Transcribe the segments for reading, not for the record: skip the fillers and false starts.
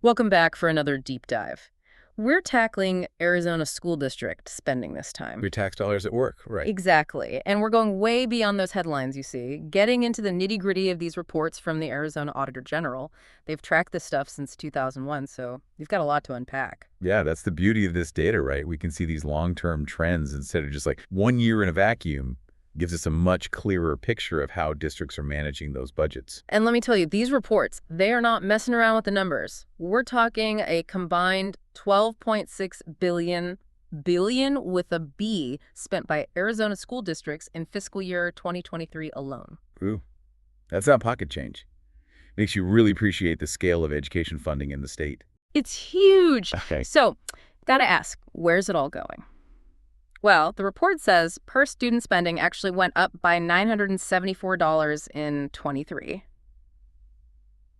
Welcome back for another deep dive. We're tackling Arizona school district spending this time. Your tax dollars at work, right? Exactly. And we're going way beyond those headlines you see, getting into the nitty-gritty of these reports from the Arizona Auditor General. They've tracked this stuff since 2001, so you've got a lot to unpack. Yeah, that's the beauty of this data, right? We can see these long-term trends instead of just like 1 year in a vacuum. Gives us a much clearer picture of how districts are managing those budgets. And let me tell you, these reports, they are not messing around with the numbers. We're talking a combined 12.6 billion with a B spent by Arizona school districts in fiscal year 2023 alone. Ooh, that's not pocket change. Makes you really appreciate the scale of education funding in the state. It's huge. Okay. So, gotta ask, where's it all going? Well, the report says per-student spending actually went up by $974 in 23.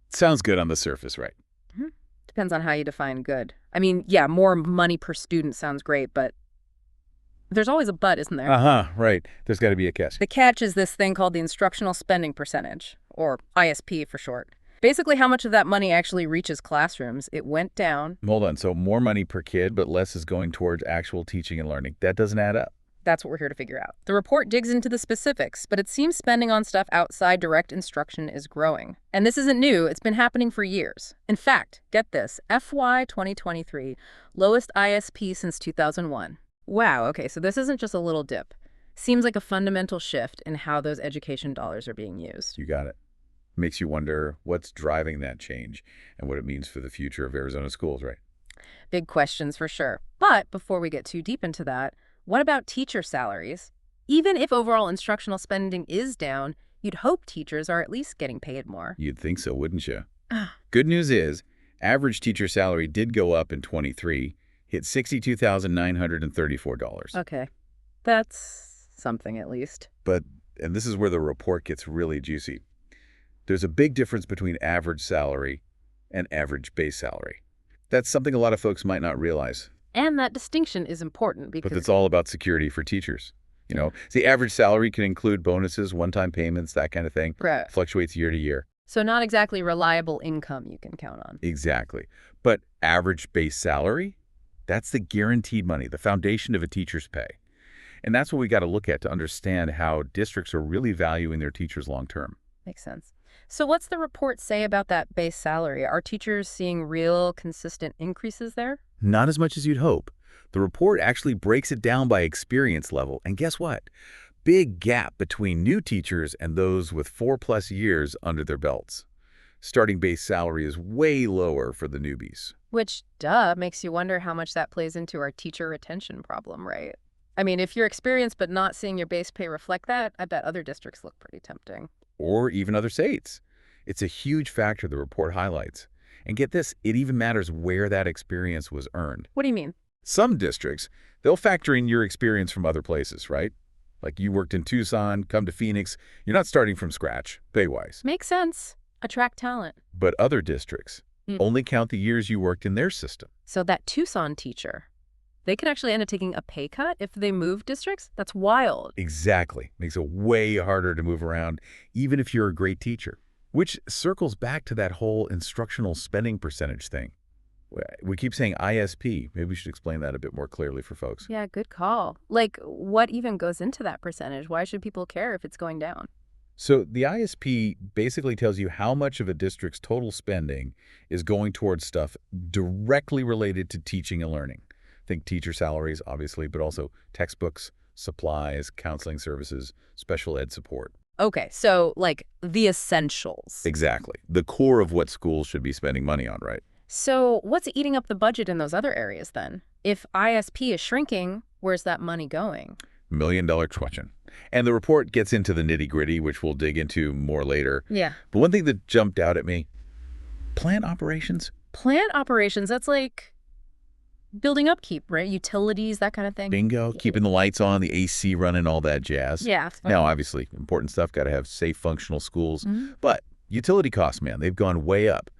Sounds good on the surface, right? Mhm. Depends on how you define good. I mean, yeah, more money per student sounds great, but there's always a but, isn't there? Right. There's got to be a catch. The catch is this thing called the Instructional Spending Percentage, or ISP for short. Basically, how much of that money actually reaches classrooms. It went down. Hold on. So more money per kid, but less is going towards actual teaching and learning. That doesn't add up. That's what we're here to figure out. The report digs into the specifics, but it seems spending on stuff outside direct instruction is growing. And this isn't new. It's been happening for years. In fact, get this, FY 2023, lowest ISP since 2001. Wow, okay, so this isn't just a little dip. Seems like a fundamental shift in how those education dollars are being used. You got it. Makes you wonder what's driving that change and what it means for the future of Arizona schools, right? Big questions for sure. But before we get too deep into that, what about teacher salaries? Even if overall instructional spending is down, you'd hope teachers are at least getting paid more. You'd think so, wouldn't you? Good news is, average teacher salary did go up in 23, hit $62,934. Okay, that's something at least. But, and this is where the report gets really juicy, there's a big difference between average salary and average base salary. That's something a lot of folks might not realize. And that distinction is important because... But it's all about security for teachers. You know, the average salary can include bonuses, one-time payments, that kind of thing. Right. Fluctuates year to year. So not exactly reliable income you can count on. Exactly. But average base salary, that's the guaranteed money, the foundation of a teacher's pay. And that's what we got to look at to understand how districts are really valuing their teachers long-term. Makes sense. So what's the report say about that base salary? Are teachers seeing real, consistent increases there? Not as much as you'd hope. The report actually breaks it down by experience level. And guess what? Big gap between new teachers and those with 4+ years under their belts. Starting base salary is way lower for the newbies. Which, duh, makes you wonder how much that plays into our teacher retention problem, right? I mean, if you're experienced but not seeing your base pay reflect that, I bet other districts look pretty tempting. Or even other states. It's a huge factor the report highlights. And get this, it even matters where that experience was earned. What do you mean? Some districts, they'll factor in your experience from other places, right? Like you worked in Tucson, come to Phoenix. You're not starting from scratch, pay-wise. Makes sense. Attract talent. But other districts only count the years you worked in their system. So that Tucson teacher, they could actually end up taking a pay cut if they move districts? That's wild. Exactly. Makes it way harder to move around, even if you're a great teacher. Which circles back to that whole instructional spending percentage thing. We keep saying ISP. Maybe we should explain that a bit more clearly for folks. Yeah, good call. Like, what even goes into that percentage? Why should people care if it's going down? So the ISP basically tells you how much of a district's total spending is going towards stuff directly related to teaching and learning. Think teacher salaries, obviously, but also textbooks, supplies, counseling services, special ed support. Okay, so like the essentials. Exactly. The core of what schools should be spending money on, right? So what's eating up the budget in those other areas then? If ISP is shrinking, where's that money going? $1 million question. And the report gets into the nitty-gritty, which we'll dig into more later. Yeah. But one thing that jumped out at me, plant operations. Plant operations, that's like building upkeep, right? Utilities, that kind of thing. Bingo. Keeping the lights on, the AC running, all that jazz. Yeah. Now, obviously, important stuff, got to have safe, functional schools. But utility costs, man, they've gone way up.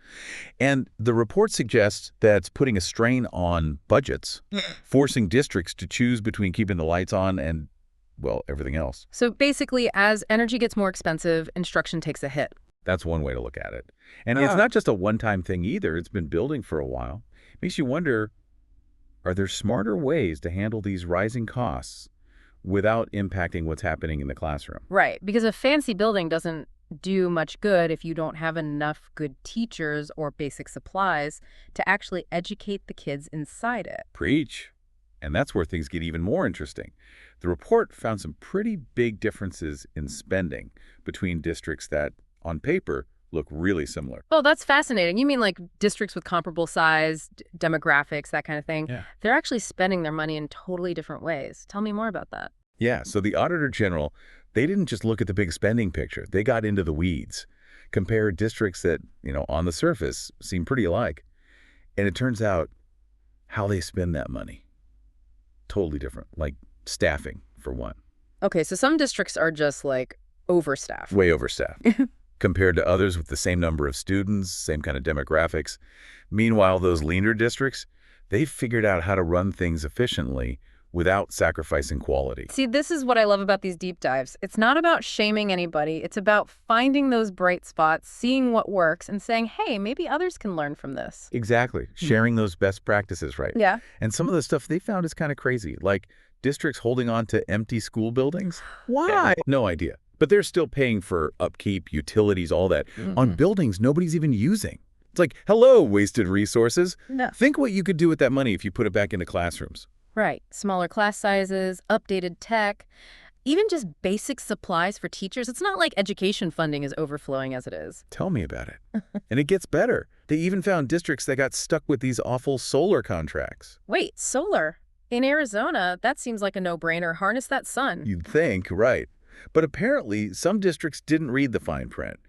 And the report suggests that it's putting a strain on budgets, forcing districts to choose between keeping the lights on and, well, everything else. So basically, as energy gets more expensive, instruction takes a hit. That's one way to look at it. And it's Oh. not just a one-time thing either. It's been building for a while. Makes you wonder, are there smarter ways to handle these rising costs without impacting what's happening in the classroom? Right, because a fancy building doesn't do much good if you don't have enough good teachers or basic supplies to actually educate the kids inside it. Preach. And that's where things get even more interesting. The report found some pretty big differences in spending between districts that, on paper, look really similar. Oh, that's fascinating. You mean like districts with comparable size, demographics, that kind of thing? Yeah. They're actually spending their money in totally different ways. Tell me more about that. Yeah, so the Auditor General, they didn't just look at the big spending picture. They got into the weeds, compared districts that, on the surface seem pretty alike. And it turns out how they spend that money, totally different, like staffing, for one. Okay, so some districts are just like overstaffed. Way overstaffed compared to others with the same number of students, same kind of demographics. Meanwhile, those leaner districts, they've figured out how to run things efficiently without sacrificing quality. See, this is what I love about these deep dives. It's not about shaming anybody. It's about finding those bright spots, seeing what works, and saying, hey, maybe others can learn from this. Exactly. Sharing those best practices, right? Yeah. And some of the stuff they found is kind of crazy, like districts holding on to empty school buildings. Why? No idea. But they're still paying for upkeep, utilities, all that, on buildings nobody's even using. It's like, hello, wasted resources. No. Think what you could do with that money if you put it back into classrooms. Right. Smaller class sizes, updated tech, even just basic supplies for teachers. It's not like education funding is overflowing as it is. Tell me about it. And it gets better. They even found districts that got stuck with these awful solar contracts. Wait, solar? In Arizona, that seems like a no-brainer. Harness that sun. You'd think, right. But apparently, some districts didn't read the fine print.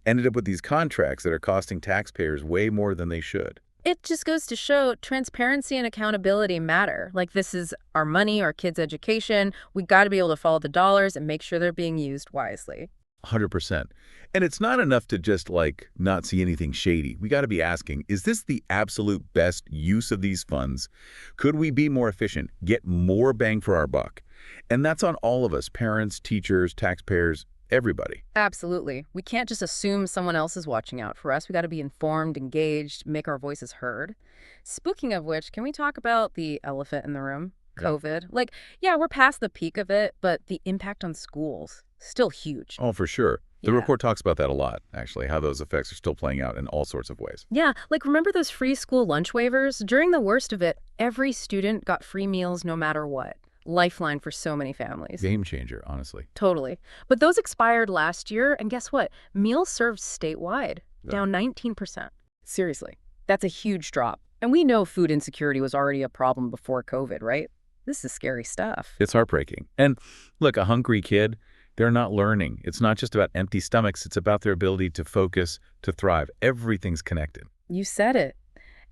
Ended up with these contracts that are costing taxpayers way more than they should. It just goes to show transparency and accountability matter. Like, this is our money, our kids' education. We got to be able to follow the dollars and make sure they're being used wisely. 100%. And it's not enough to just, not see anything shady. We got to be asking, is this the absolute best use of these funds? Could we be more efficient, get more bang for our buck? And that's on all of us, parents, teachers, taxpayers, everybody. Absolutely. We can't just assume someone else is watching out for us. We got to be informed, engaged, make our voices heard. Speaking of which, can we talk about the elephant in the room? Yeah. COVID. Yeah, we're past the peak of it, but the impact on schools, still huge. Oh, for sure. The Yeah. report talks about that a lot, actually, how those effects are still playing out in all sorts of ways. Yeah, remember those free school lunch waivers? During the worst of it, every student got free meals no matter what. Lifeline for so many families. Game changer, honestly. Totally. But those expired last year, and guess what? Meals served statewide, down 19%. Seriously, that's a huge drop. And we know food insecurity was already a problem before COVID, right? This is scary stuff. It's heartbreaking. And look, a hungry kid, they're not learning. It's not just about empty stomachs. It's about their ability to focus, to thrive. Everything's connected. You said it.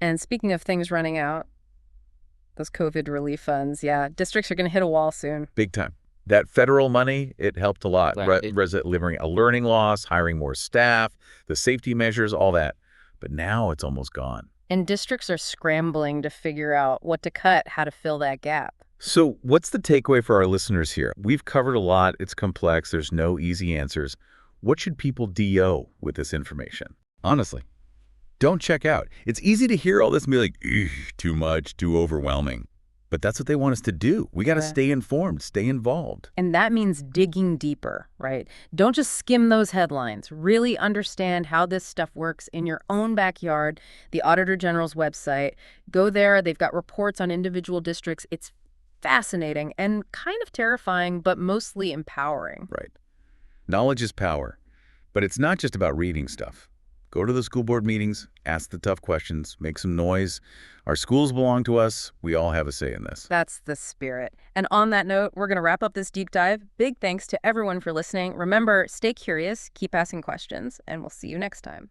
And speaking of things running out, those COVID relief funds, yeah, districts are going to hit a wall soon. Big time. That federal money, it helped a lot. Right. Delivering a learning loss, hiring more staff, the safety measures, all that. But now it's almost gone. And districts are scrambling to figure out what to cut, how to fill that gap. So what's the takeaway for our listeners here? We've covered a lot. It's complex. There's no easy answers. What should people do with this information? Honestly, don't check out. It's easy to hear all this and be like, too much, too overwhelming. But that's what they want us to do. We got to Yeah. stay informed, stay involved. And that means digging deeper, right? Don't just skim those headlines. Really understand how this stuff works in your own backyard, the Auditor General's website. Go there. They've got reports on individual districts. It's fascinating and kind of terrifying, but mostly empowering. Right. Knowledge is power. But it's not just about reading stuff. Go to the school board meetings, ask the tough questions, make some noise. Our schools belong to us. We all have a say in this. That's the spirit. And on that note, we're going to wrap up this deep dive. Big thanks to everyone for listening. Remember, stay curious, keep asking questions, and we'll see you next time.